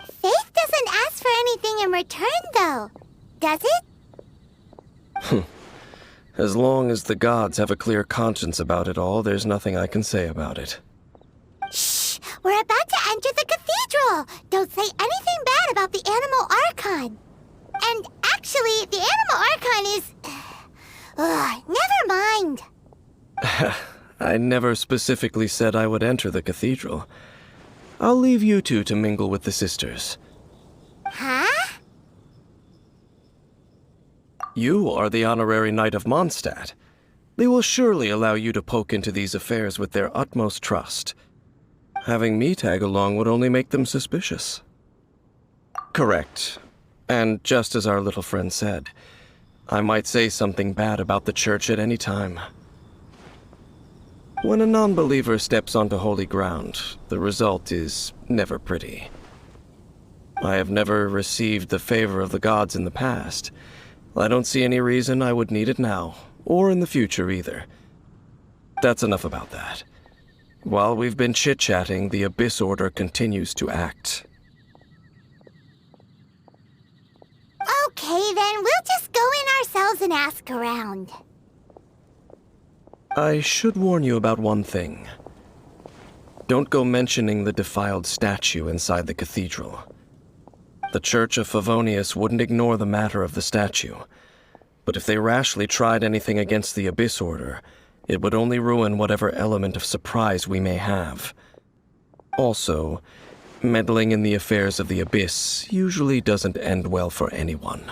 Faith doesn't ask for anything in return, though, does it? As long as the gods have a clear conscience about it all, there's nothing I can say about it. Shh! We're about to enter the cathedral! Don't say anything bad about the Animal Archon. And actually, the Animal Archon is... never mind. I never specifically said I would enter the cathedral. I'll leave you two to mingle with the sisters. Huh? You are the honorary Knight of Mondstadt. They will surely allow you to poke into these affairs with their utmost trust. Having me tag along would only make them suspicious. Correct. And just as our little friend said, I might say something bad about the church at any time. When a non-believer steps onto holy ground, the result is never pretty. I have never received the favor of the gods in the past. I don't see any reason I would need it now, or in the future either. That's enough about that. While we've been chit-chatting, the Abyss Order continues to act. Okay, then we'll just go in ourselves and ask around. I should warn you about one thing. Don't go mentioning the defiled statue inside the cathedral. The Church of Favonius wouldn't ignore the matter of the statue, but if they rashly tried anything against the Abyss Order, it would only ruin whatever element of surprise we may have. Also, meddling in the affairs of the Abyss usually doesn't end well for anyone.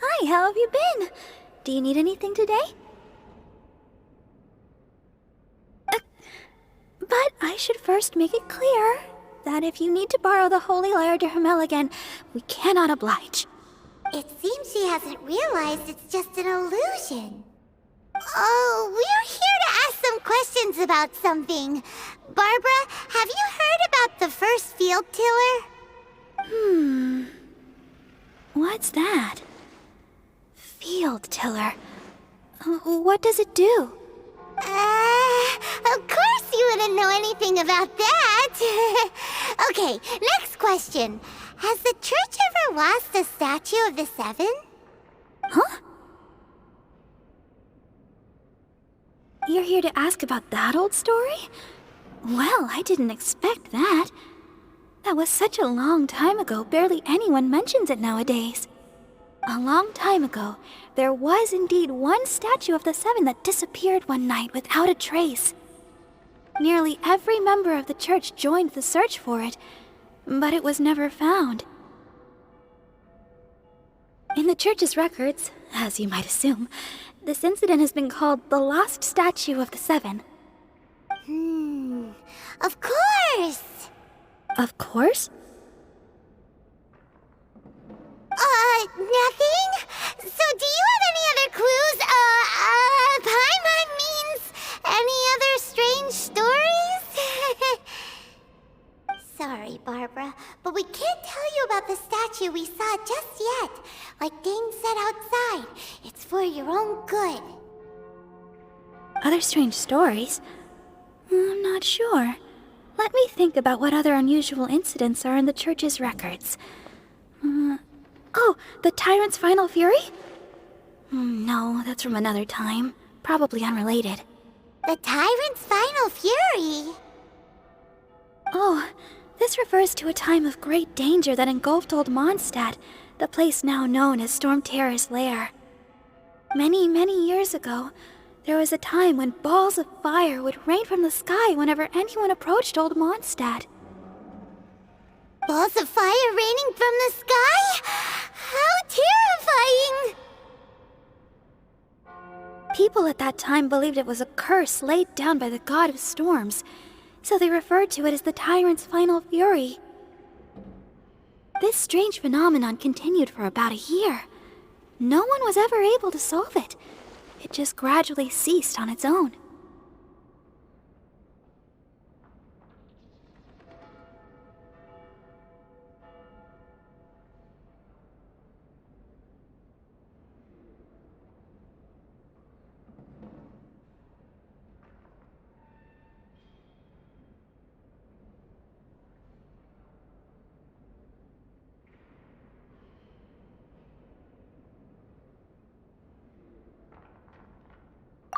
Hi, how have you been? Do you need anything today? But I should first make it clear that if you need to borrow the Holy Lyre de Hermel again, we cannot oblige. It seems she hasn't realized it's just an illusion. Oh, we're here to ask some questions about something. Barbara, have you heard about the first field tiller? What's that? Field tiller. What does it do? Of course you wouldn't know anything about that. Okay, next question. Has the church ever lost a statue of the Seven? Huh? You're here to ask about that old story? Well, I didn't expect that. That was such a long time ago, barely anyone mentions it nowadays. A long time ago, there was indeed one statue of the Seven that disappeared one night without a trace. Nearly every member of the church joined the search for it, but it was never found. In the church's records, as you might assume, this incident has been called the Lost Statue of the Seven. Of course! Of course? Nothing? So do you have any other clues? Paimon means any other strange stories? Sorry, Barbara, but we can't tell you about the statue we saw just yet. Like Dane said outside, it's for your own good. Other strange stories? I'm not sure. Let me think about what other unusual incidents are in the church's records. Oh, the Tyrant's Final Fury? No, that's from another time. Probably unrelated. The Tyrant's Final Fury? Oh, this refers to a time of great danger that engulfed old Mondstadt, the place now known as Storm Terror's lair. Many, many years ago, there was a time when balls of fire would rain from the sky whenever anyone approached old Mondstadt. Balls of fire raining from the sky? How terrifying! People at that time believed it was a curse laid down by the god of storms, so they referred to it as the Tyrant's Final Fury. This strange phenomenon continued for about a year, no one was ever able to solve it. It just gradually ceased on its own.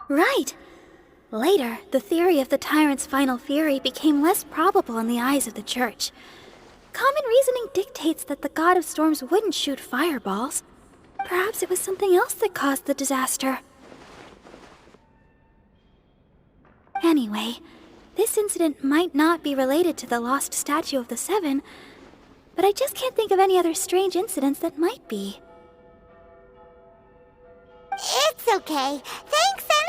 Right. Later, the theory of the tyrant's final fury became less probable in the eyes of the Church. Common reasoning dictates that the god of storms wouldn't shoot fireballs. Perhaps it was something else that caused the disaster. Anyway, this incident might not be related to the lost statue of the Seven, but I just can't think of any other strange incidents that might be. It's okay. Thanks anyway.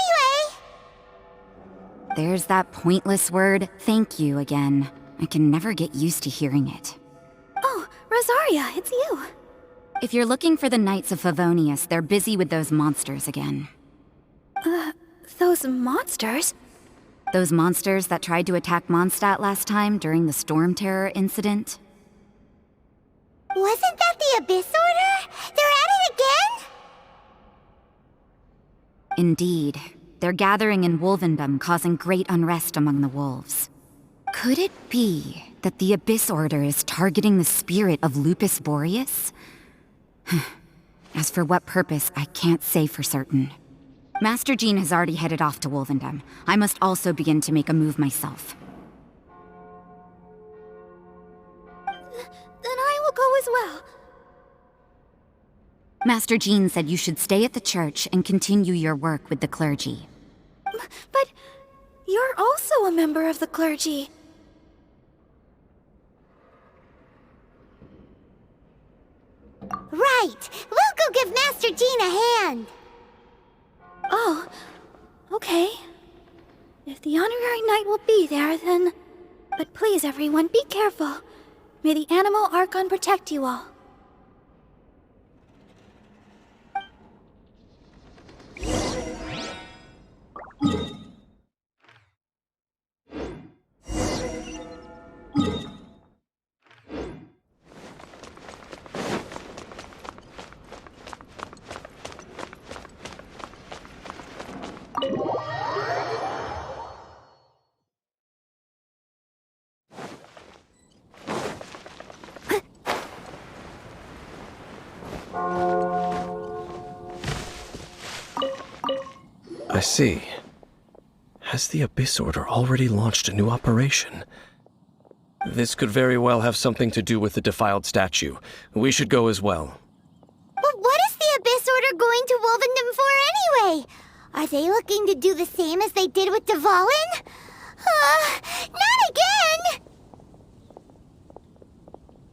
There's that pointless word, thank you, again. I can never get used to hearing it. Oh, Rosaria, it's you. If you're looking for the Knights of Favonius, they're busy with those monsters again. Those monsters? Those monsters that tried to attack Mondstadt last time during the Storm Terror incident? Wasn't that the Abyss Order? They're at it again? Indeed. They're gathering in Wolvendom, causing great unrest among the wolves. Could it be that the Abyss Order is targeting the spirit of Lupus Boreas? As for what purpose, I can't say for certain. Master Jean has already headed off to Wolvendom. I must also begin to make a move myself. Then I will go as well. Master Jean said you should stay at the church and continue your work with the clergy. But you're also a member of the clergy. Right. We'll go give Master Jean a hand. Oh, okay. If the honorary knight will be there, then... But please, everyone, be careful. May the Animal Archon protect you all. I see. Has the Abyss Order already launched a new operation? This could very well have something to do with the defiled statue. We should go as well. But what is the Abyss Order going to Wolvendom for anyway? Are they looking to do the same as they did with Dvalin? Not again!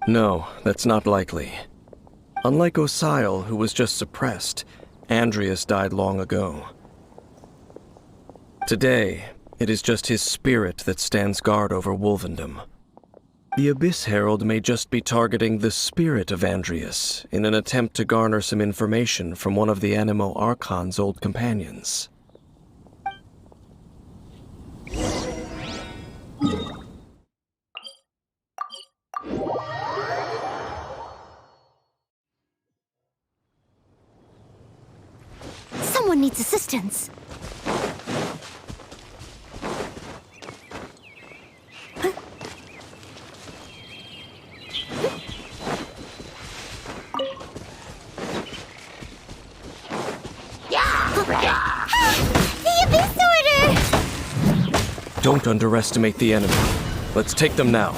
No, that's not likely. Unlike Osile, who was just suppressed, Andreas died long ago. Today, it is just his spirit that stands guard over Wolvendom. The Abyss Herald may just be targeting the spirit of Andreas in an attempt to garner some information from one of the Animo Archon's old companions. Someone needs assistance. The Abyss Order! Don't underestimate the enemy. Let's take them now.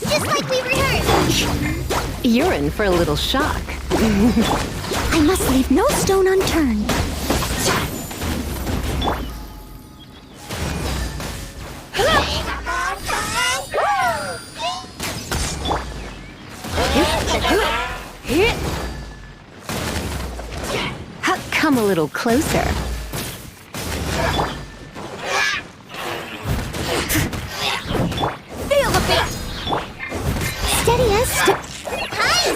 Just like we rehearsed! You're in for a little shock. I must leave no stone unturned. Come a little closer. Feel the beat! Steady as Hi!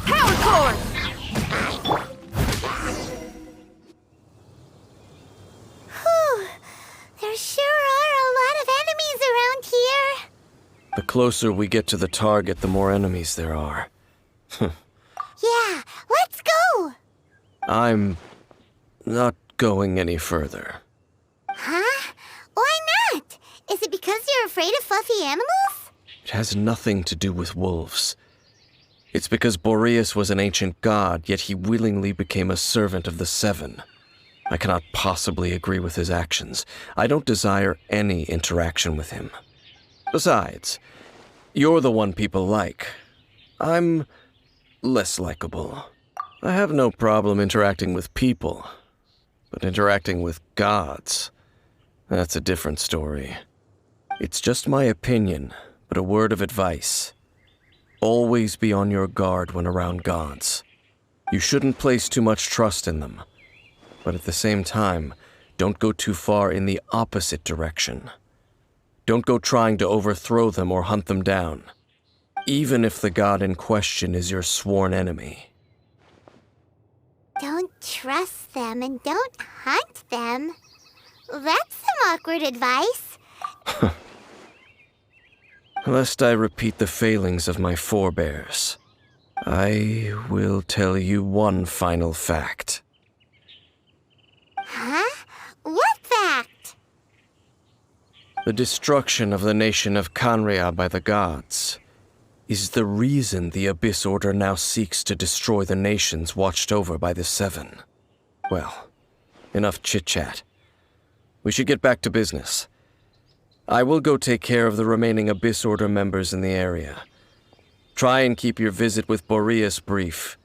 Power cord! Whew. There sure are a lot of enemies around here. The closer we get to the target, the more enemies there are. Yeah, let's go! I'm not going any further. Huh? Why not? Is it because you're afraid of fluffy animals? It has nothing to do with wolves. It's because Boreas was an ancient god, yet he willingly became a servant of the Seven. I cannot possibly agree with his actions. I don't desire any interaction with him. Besides, you're the one people like. I'm less likable. I have no problem interacting with people, but interacting with gods, that's a different story. It's just my opinion, but a word of advice. Always be on your guard when around gods. You shouldn't place too much trust in them, but at the same time, don't go too far in the opposite direction. Don't go trying to overthrow them or hunt them down, even if the god in question is your sworn enemy. Don't trust them and don't hunt them. That's some awkward advice. Lest I repeat the failings of my forebears, I will tell you one final fact. Huh? What fact? The destruction of the nation of Canria by the gods is the reason the Abyss Order now seeks to destroy the nations watched over by the Seven. Well, enough chit-chat. We should get back to business. I will go take care of the remaining Abyss Order members in the area. Try and keep your visit with Boreas brief.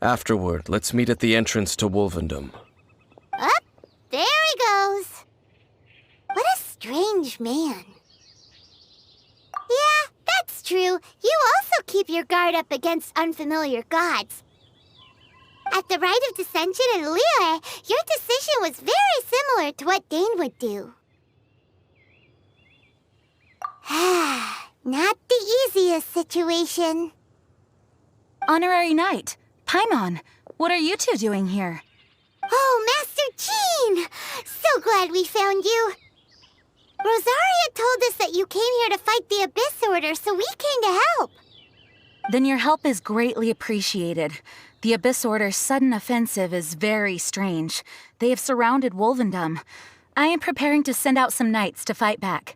Afterward, let's meet at the entrance to Wolvendom. Up, there he goes. What a strange man. Yeah, that's true. You also keep your guard up against unfamiliar gods. At the Rite of Dissension in Liyue, your decision was very similar to what Dane would do. Not the easiest situation. Honorary Knight, Paimon, what are you two doing here? Oh, Master Jean! So glad we found you. Rosaria told us that you came here to fight the Abyss Order, so we came to help. Then your help is greatly appreciated. The Abyss Order's sudden offensive is very strange. They have surrounded Wolvendom. I am preparing to send out some knights to fight back.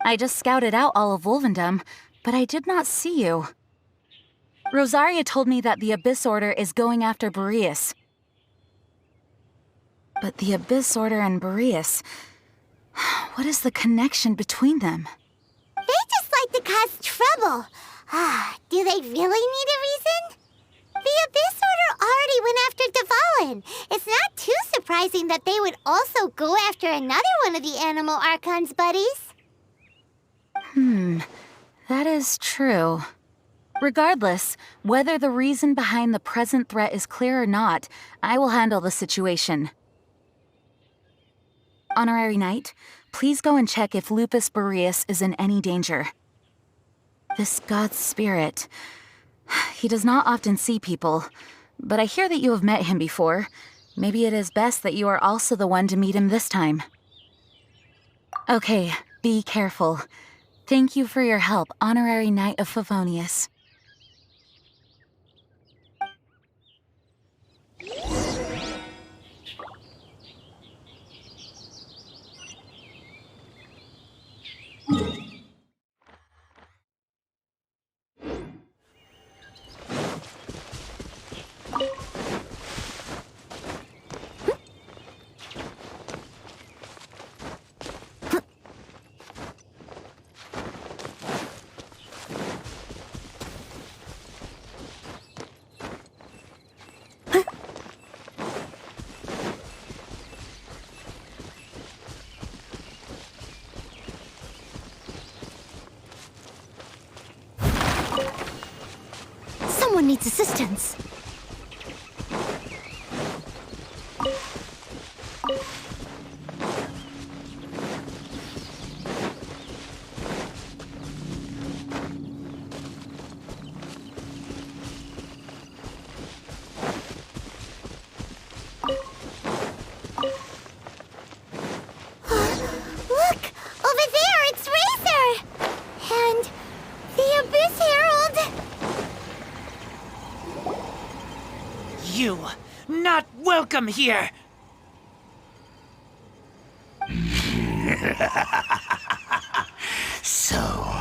I just scouted out all of Wolvendom, but I did not see you. Rosaria told me that the Abyss Order is going after Boreas. But the Abyss Order and Boreas... what is the connection between them? They just like to cause trouble. Do they really need a reason? The Abyss Order already went after Dvalin. It's not too surprising that they would also go after another one of the Animal Archon's buddies. That is true. Regardless, whether the reason behind the present threat is clear or not, I will handle the situation. Honorary Knight, please go and check if Lupus Boreas is in any danger. This god's spirit... he does not often see people, but I hear that you have met him before. Maybe it is best that you are also the one to meet him this time. Okay, be careful. Thank you for your help, Honorary Knight of Favonius. Someone needs assistance. Look! Over there, it's Razor! And the Abyss Herald! You, not welcome here! So,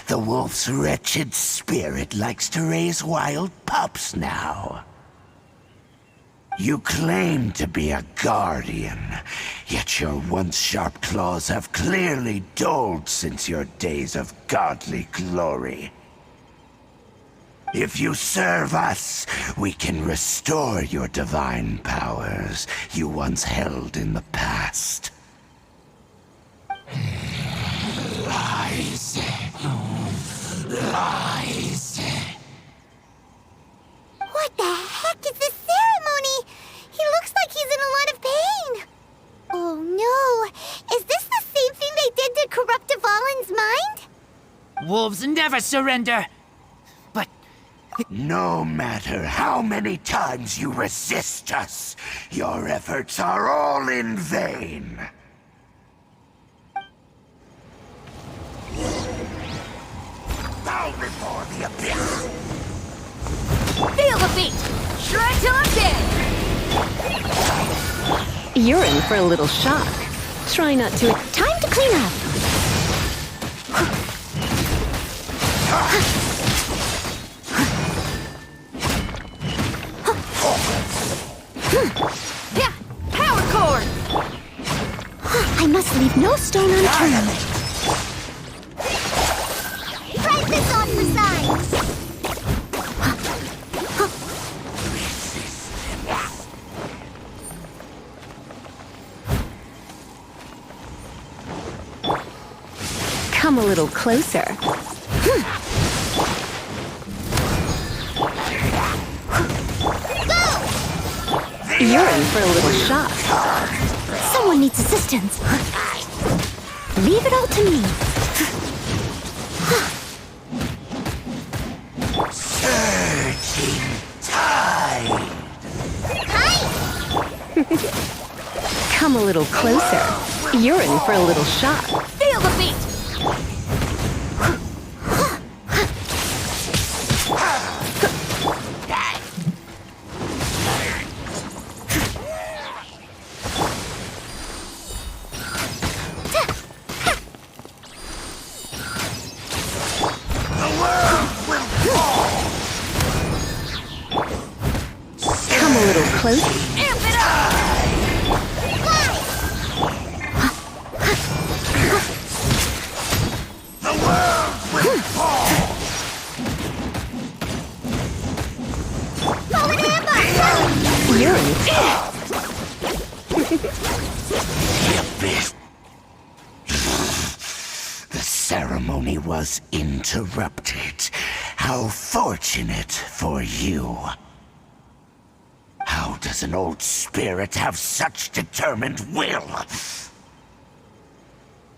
the wolf's wretched spirit likes to raise wild pups now. You claim to be a guardian, yet your once sharp claws have clearly dulled since your days of godly glory. If you serve us, we can restore your divine powers you once held in the past. Lies. Lies. What the heck is this ceremony? He looks like he's in a lot of pain. Oh no! Is this the same thing they did to corrupt Dvalin's mind? Wolves never surrender! But No matter how many times you resist us, your efforts are all in vain. Bow before the abyss! Feel the beat! Shred till I'm dead! You're in for a little shock. Try not to. Time to clean up! Yeah! Power cord! I must leave no stone unturned. Write this on for size! Come a little closer. You're in for a little shock. Someone needs assistance. Leave it all to me. Surging tide! Come a little closer. You're in for a little shock. Feel the beat! Come a little closer. Amp it up! The world will fall! You're in. The abyss. The ceremony was interrupted. How fortunate for you. How does an old spirit have such determined will?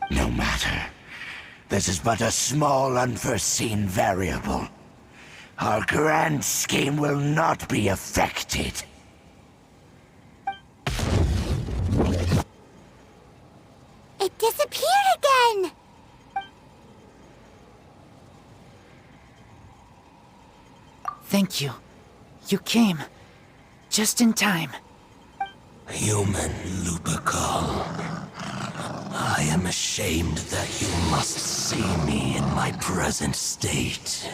No matter. This is but a small unforeseen variable. Our grand scheme will not be affected. It disappeared again! thank you. You came. Just in time. Human Lupercal. I am ashamed that you must see me in my present state.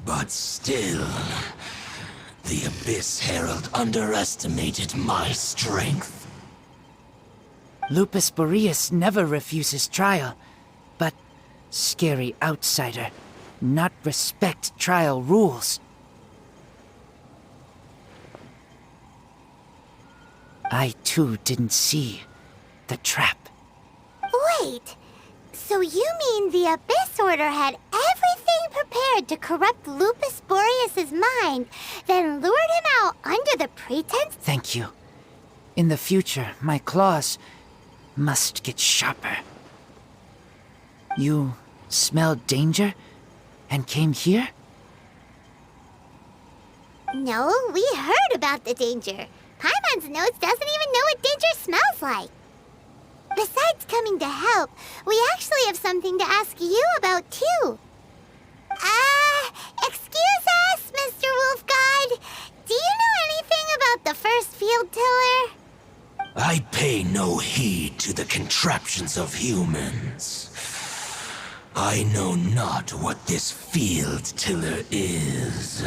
But still, the Abyss Herald underestimated my strength. Lupus Boreas never refuses trial, but scary outsider, not respect trial rules. I too didn't see the trap. Wait, so you mean the Abyss Order had everything prepared tried to corrupt Lupus Boreas's mind, then lured him out under the pretense... Thank you. In the future, my claws must get sharper. You smelled danger and came here? No, we heard about the danger. Paimon's nose doesn't even know what danger smells like. Besides coming to help, we actually have something to ask you about, too. Excuse us, Mr. Wolf God. Do you know anything about the first field tiller? I pay no heed to the contraptions of humans. I know not what this field tiller is.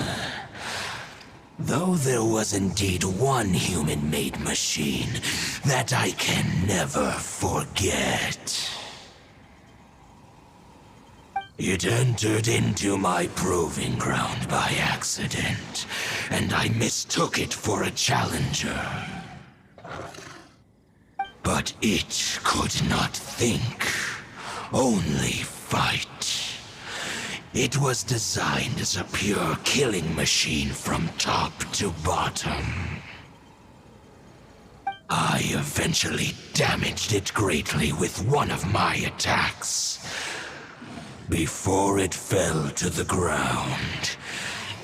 Though there was indeed one human-made machine that I can never forget. It entered into my proving ground by accident, and I mistook it for a challenger. But it could not think, only fight. It was designed as a pure killing machine from top to bottom. I eventually damaged it greatly with one of my attacks. Before it fell to the ground,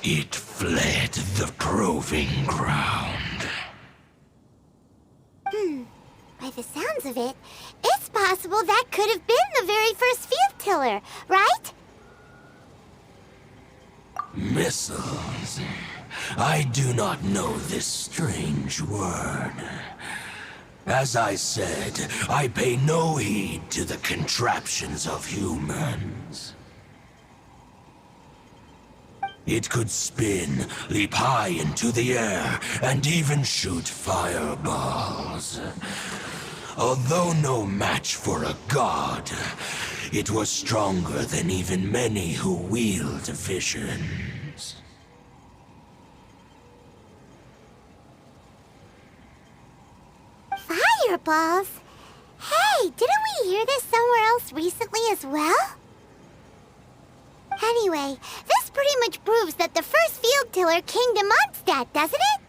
it fled the proving ground. By the sounds of it, it's possible that could have been the very first field tiller, right? Missiles. I do not know this strange word. As I said, I pay no heed to the contraptions of humans. It could spin, leap high into the air, and even shoot fireballs. Although no match for a god, it was stronger than even many who wield visions. Fireballs? Hey, didn't we hear this somewhere else recently as well? Anyway, this pretty much proves that the first field tiller came to Mondstadt, doesn't it?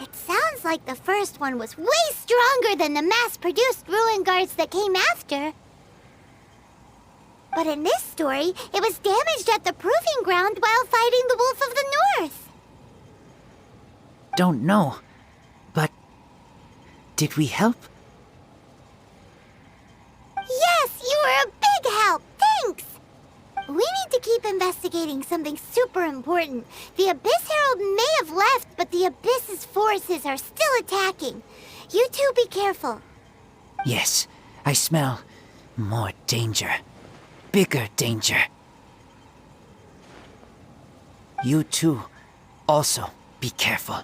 It sounds like the first one was way stronger than the mass-produced ruin guards that came after. But in this story, it was damaged at the proving ground while fighting the Wolf of the North. Don't know. But did we help? Yes, you were a big help. Thanks. We need to keep investigating something super important. The Abyss Herald may have left, but the Abyss's forces are still attacking. You two be careful. Yes, I smell more danger. Bigger danger. You too, also be careful.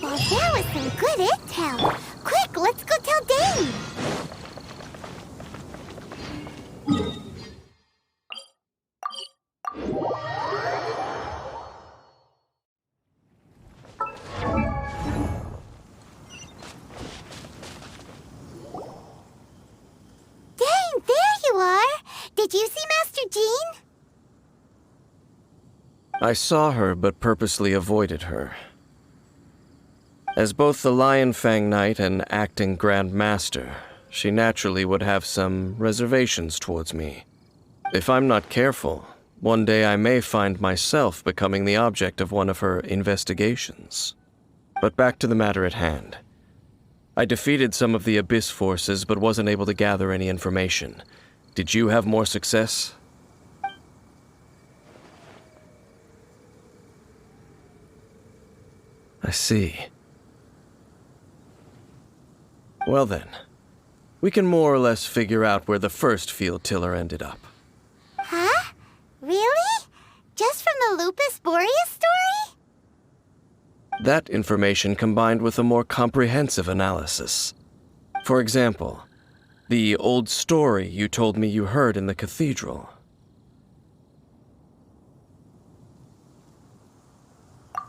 Well, that was some good intel. Quick, let's go tell Dane. Dane, there you are. Did you see Master Jean? I saw her, but purposely avoided her. As both the Lion Fang Knight and acting Grand Master, she naturally would have some reservations towards me. If I'm not careful, one day I may find myself becoming the object of one of her investigations. But back to the matter at hand. I defeated some of the Abyss forces, but wasn't able to gather any information. Did you have more success? I see. Well then, we can more or less figure out where the first field tiller ended up. Huh? Really? Just from the Lupus Boreas story? That information combined with a more comprehensive analysis. For example, the old story you told me you heard in the cathedral.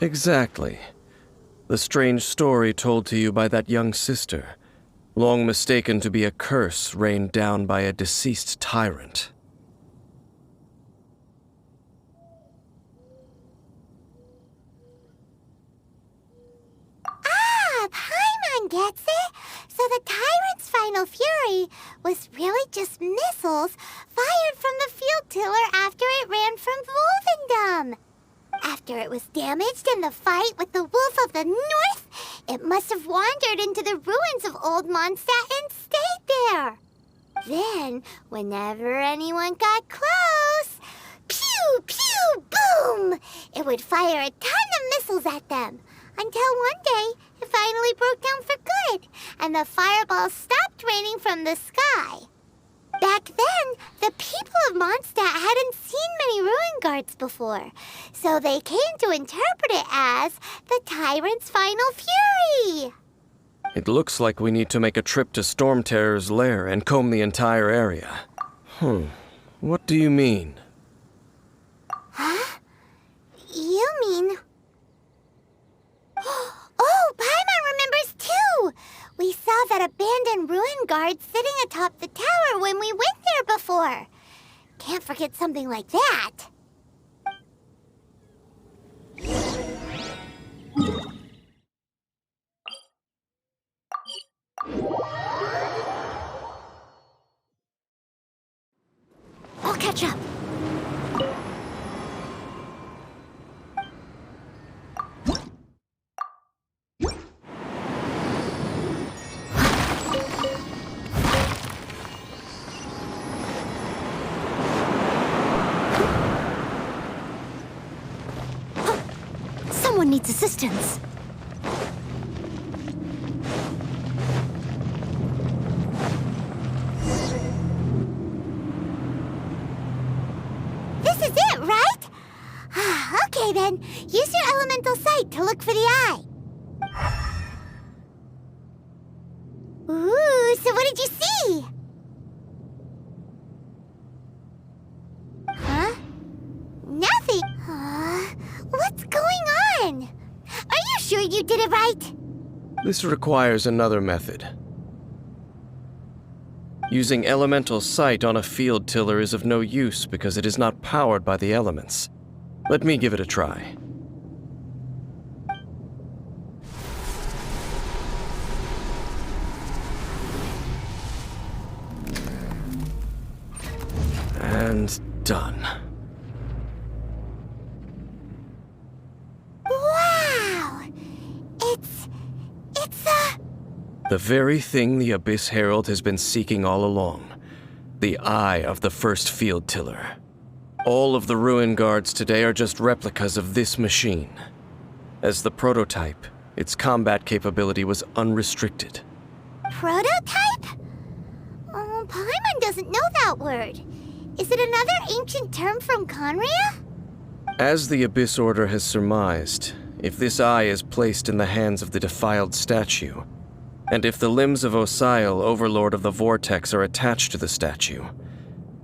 Exactly. The strange story told to you by that young sister. long mistaken to be a curse rained down by a deceased tyrant. Paimon gets it. So the tyrant's final fury was really just missiles fired from the field tiller after it ran from Wolvendom. After it was damaged in the fight with the Wolf of the North, it must have wandered into the ruins of Old Mondstadt and stayed there. Then, whenever anyone got close, pew, pew, boom! It would fire a ton of missiles at them, until one day it finally broke down for good, and the fireballs stopped raining from the sky. Back then, the people of Mondstadt hadn't seen many ruin guards before, so they came to interpret it as the tyrant's final fury. It looks like we need to make a trip to Storm Terror's lair and comb the entire area. What do you mean? Huh? You mean... Oh, Paimon remembers too! We saw that abandoned ruin guard sitting atop the tower when we went there before. Can't forget something like that. I'll catch up. Someone needs assistance. This is it, right? Okay then, use your elemental sight to look for the eye. Ooh, so what did you see? Huh? Nothing. What's going on? Are you sure you did it right? This requires another method. Using elemental sight on a field tiller is of no use because it is not powered by the elements. Let me give it a try. And done. Wow! It's The very thing the Abyss Herald has been seeking all along. The eye of the first field tiller. All of the ruin guards today are just replicas of this machine. As the prototype, its combat capability was unrestricted. prototype? Paimon doesn't know that word. Is it another ancient term from Conria? As the Abyss Order has surmised, if this eye is placed in the hands of the defiled statue, and if the limbs of Osial, Overlord of the Vortex, are attached to the statue,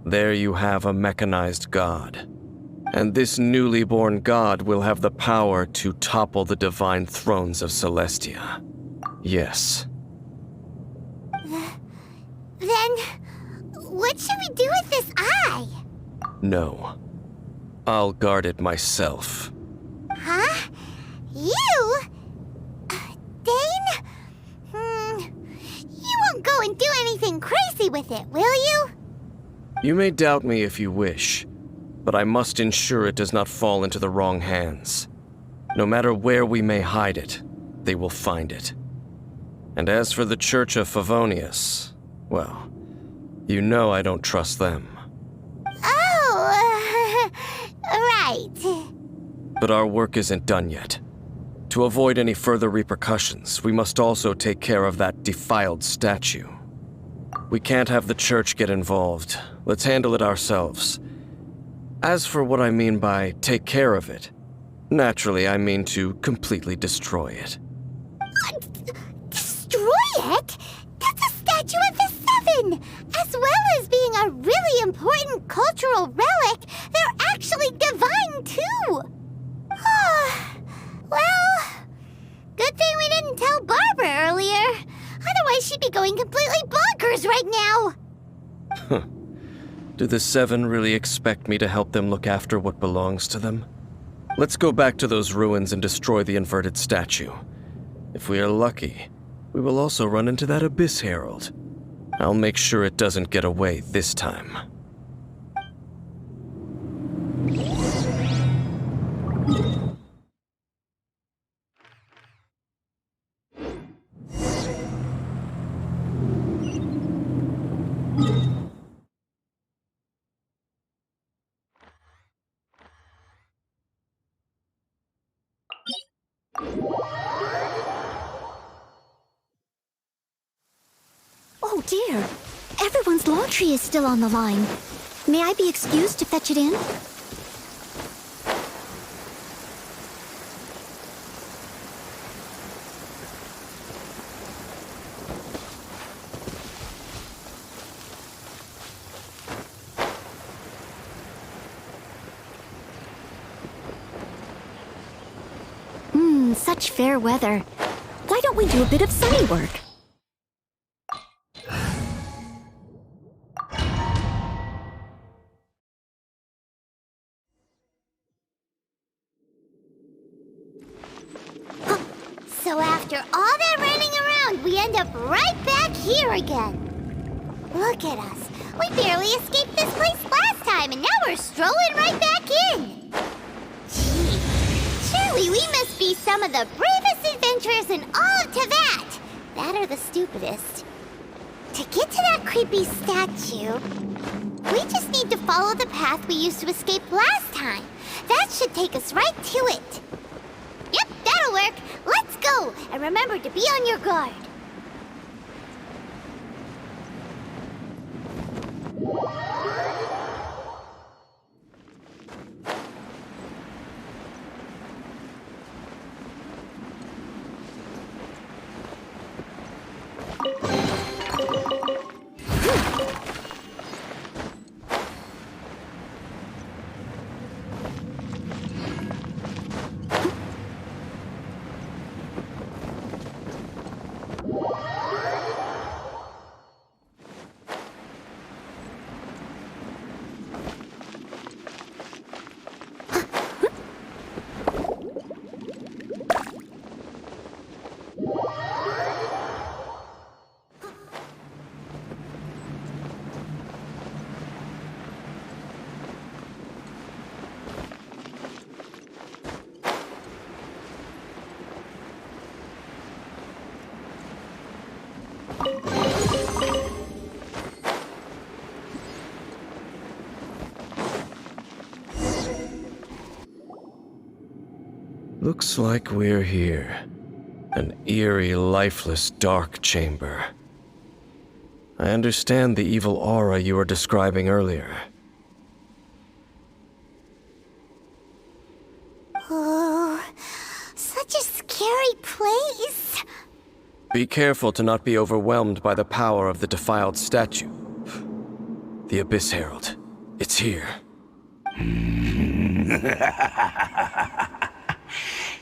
there you have a mechanized god. And this newly born god will have the power to topple the divine thrones of Celestia. Yes. Then, what should we do with this eye? No. I'll guard it myself. Huh? You? Dane? You won't go and do anything crazy with it, will you? You may doubt me if you wish, but I must ensure it does not fall into the wrong hands. No matter where we may hide it, they will find it. And as for the Church of Favonius, well, you know I don't trust them. Oh, right. But our work isn't done yet. To avoid any further repercussions, we must also take care of that defiled statue. We can't have the church get involved. Let's handle it ourselves. As for what I mean by take care of it, naturally I mean to completely destroy it. Destroy it? That's a statue of the Seven! As well as being a really important cultural relic, they're actually divine too! Well, good thing we didn't tell Barbara earlier. Otherwise she'd be going completely Do the Seven really expect me to help them look after what belongs to them? Let's go back to those ruins and destroy the inverted statue. If we are lucky, we will also run into that Abyss Herald. I'll make sure it doesn't get away this time. Oh dear, everyone's laundry is still on the line. May I be excused to fetch it in? Such fair weather. Why don't we do a bit of sunny work? So after all that running around, we end up right back here again. Look at us. We barely escaped this place last time, and now we're strolling right back in. Gee, surely we must be some of the bravest adventurers in all of Teyvat. That or the stupidest. To get to that creepy statue, we just need to follow the path we used to escape last time. That should take us right to it. Yep, that'll work. Let's go, and remember to be on your guard. Looks like we're here. An eerie, lifeless, dark chamber. I understand the evil aura you were describing earlier. Oh, such a scary place. Be careful to not be overwhelmed by the power of the defiled statue. The Abyss Herald. It's here.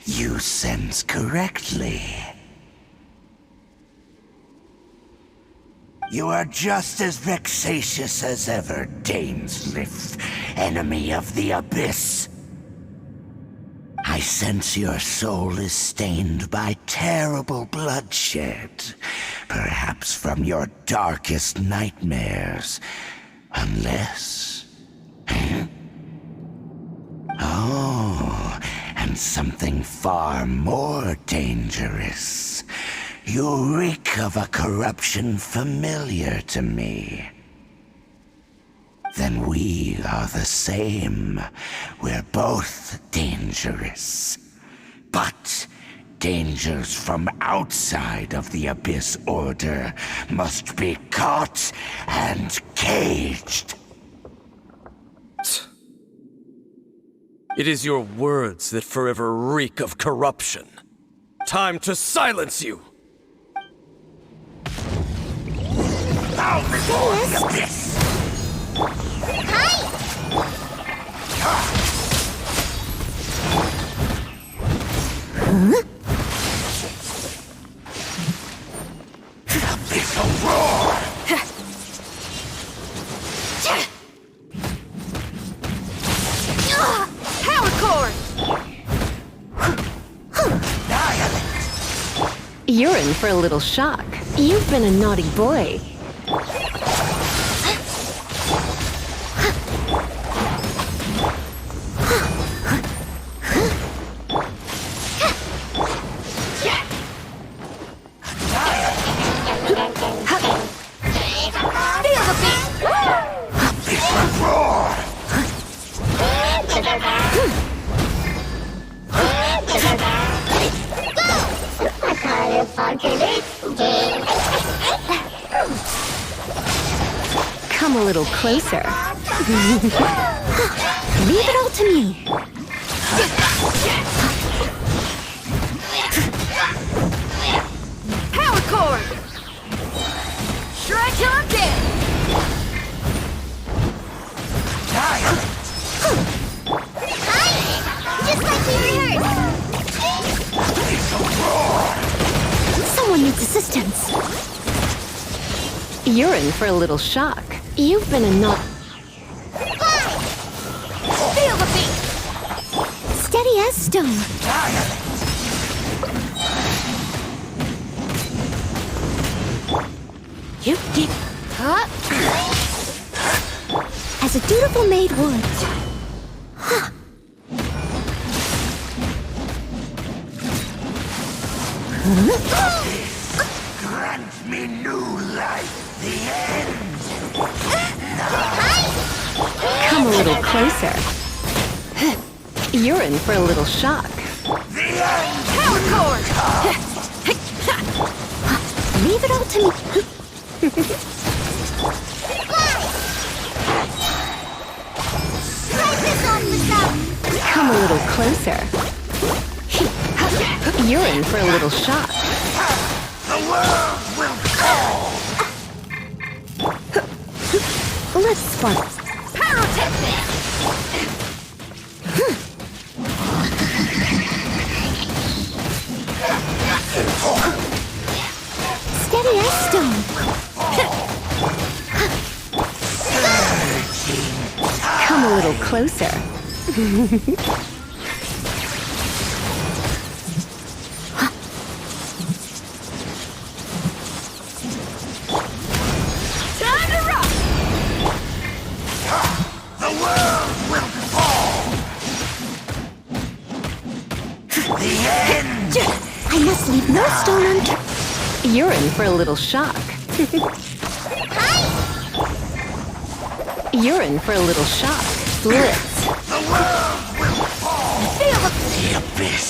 You sense correctly. You are just as vexatious as ever, Dainsliff, enemy of the Abyss. I sense your soul is stained by terrible bloodshed, perhaps from your darkest nightmares, unless... Oh, and something far more dangerous. You reek of a corruption familiar to me. Then we are the same. We're both dangerous. But dangers from outside of the Abyss Order must be caught and caged. It is your words that forever reek of corruption. Time to silence you! Bow before the Abyss! Abyssal roar! You're in for a little shock. You've been a naughty boy. Come a little closer. Leave it all to me. Power cord! Strike till I'm dead! Just like we rehearsed! Someone needs assistance. You're in for a little shock. You've been a Feel the beat! Steady as stone. You keep up. As a dutiful maid would. Grant me new life, the end. Come a little closer. You're in for a little shock. Power cord! Leave it all to me. Come a little closer. You're in for a little shock. The world will fall. Let's spark. Steady as stone. Come a little closer. Time to rock! The world will fall. The end. I must leave no stone unturned. You're in for a little shock. You're in for a little shock. Blitz. The world will fall. Feel The abyss.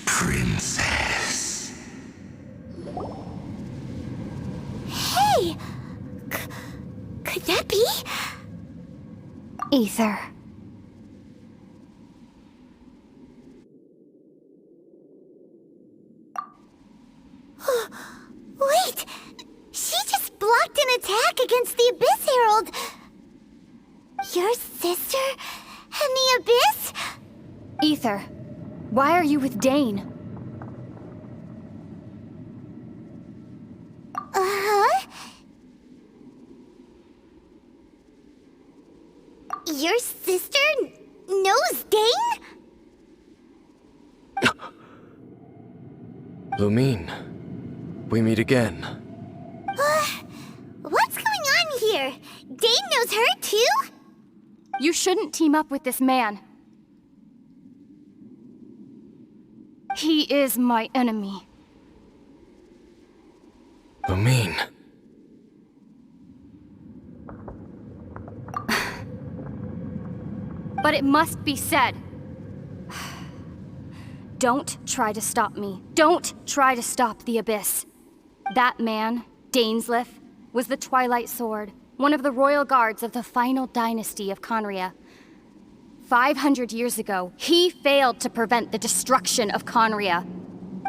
Princess. Hey! Could that be? Ether. Wait! She just blocked an attack against the Abyss Herald! Your sister and the Abyss? Ether, why are you with Dane? Uh-huh. Your sister knows Dane? Lumine, we meet again. What's going on here? Dane knows her too? You shouldn't team up with this man. He is my enemy. Lumine. But it must be said. Don't try to stop me. Don't try to stop the Abyss. That man, Dainsleif, was the Twilight Sword, one of the royal guards of the final dynasty of Conria. 500 years ago, he failed to prevent the destruction of Conria.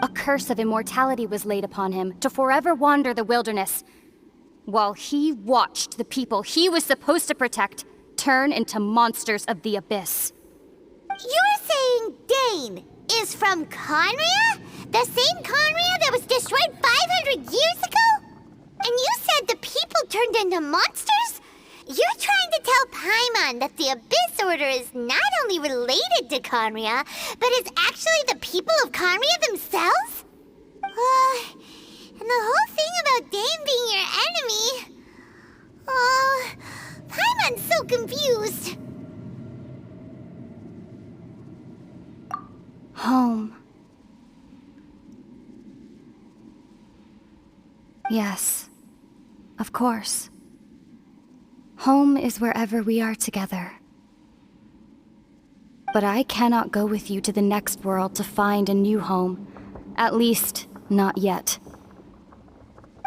A curse of immortality was laid upon him to forever wander the wilderness, while he watched the people he was supposed to protect turn into monsters of the abyss. You're saying Dane is from Conria? The same Conria that was destroyed 500 years ago? And you said the people turned into monsters? You're trying to tell Paimon that the Abyss Order is not only related to Conria, but is actually the people of Conria themselves? And the whole thing about Dane being your enemy... Paimon's so confused. Home. Yes, of course. Home is wherever we are together. But I cannot go with you to the next world to find a new home. At least, not yet.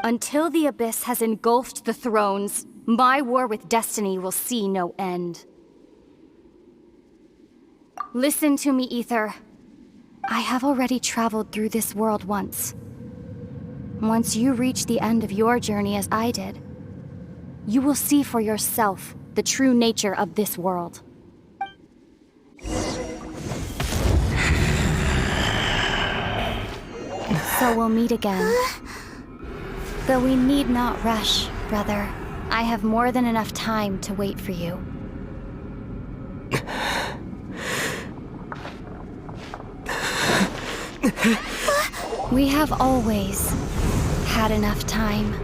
Until the Abyss has engulfed the thrones, my war with Destiny will see no end. Listen to me, Ether. I have already traveled through this world once. Once you reach the end of your journey as I did, you will see for yourself the true nature of this world. So we'll meet again. Though we need not rush, brother. I have more than enough time to wait for you. We have always had enough time.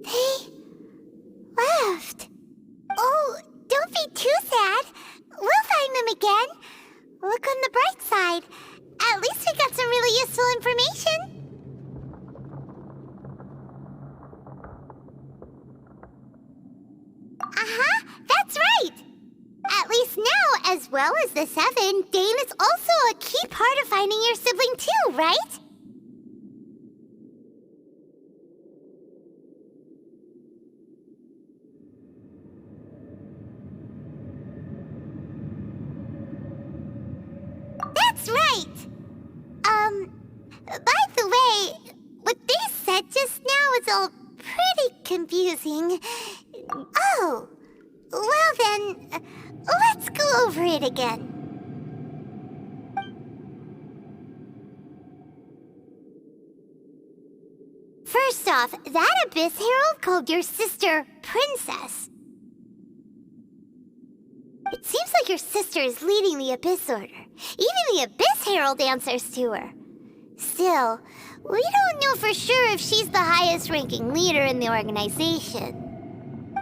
They left. Oh, don't be too sad. We'll find them again. Look on the bright side. At least we got some really useful information. That's right! At least now, as well as the Seven, Dane is also a key part of finding your sibling too, right? That's right! By the way, what they said just now is all pretty confusing. Oh, well then, let's go over it again. First off, that Abyss Herald called your sister Princess. It seems like your sister is leading the Abyss Order. Even the Abyss Herald answers to her. Still, we don't know for sure if she's the highest-ranking leader in the organization.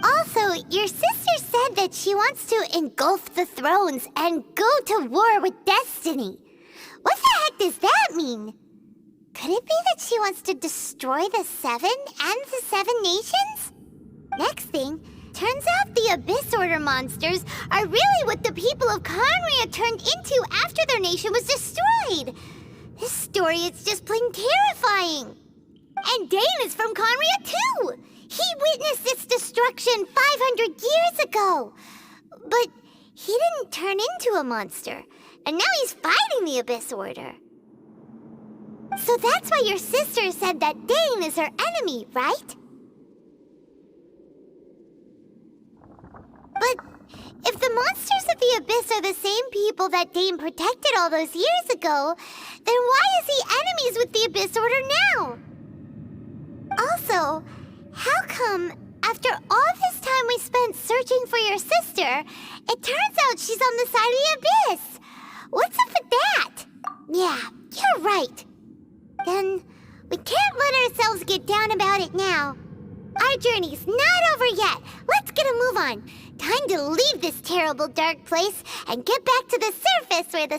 Also, your sister said that she wants to engulf the thrones and go to war with Destiny. What the heck does that mean? Could it be that she wants to destroy the Seven and the Seven Nations? Next thing, turns out the Abyss Order monsters are really what the people of Conria turned into after their nation was destroyed. This story is just plain terrifying. And Dane is from Conria too. He witnessed its destruction 500 years ago. But he didn't turn into a monster. And now he's fighting the Abyss Order. So that's why your sister said that Dane is her enemy, right? But if the monsters of the Abyss are the same people that Dane protected all those years ago, then why is he enemies with the Abyss Order now? Also, how come, after all this time we spent searching for your sister, it turns out she's on the side of the Abyss? What's up with that? Yeah, you're right. Then, we can't let ourselves get down about it now. Our journey's not over yet. Let's get a move on. Time to leave this terrible dark place and get back to the surface where the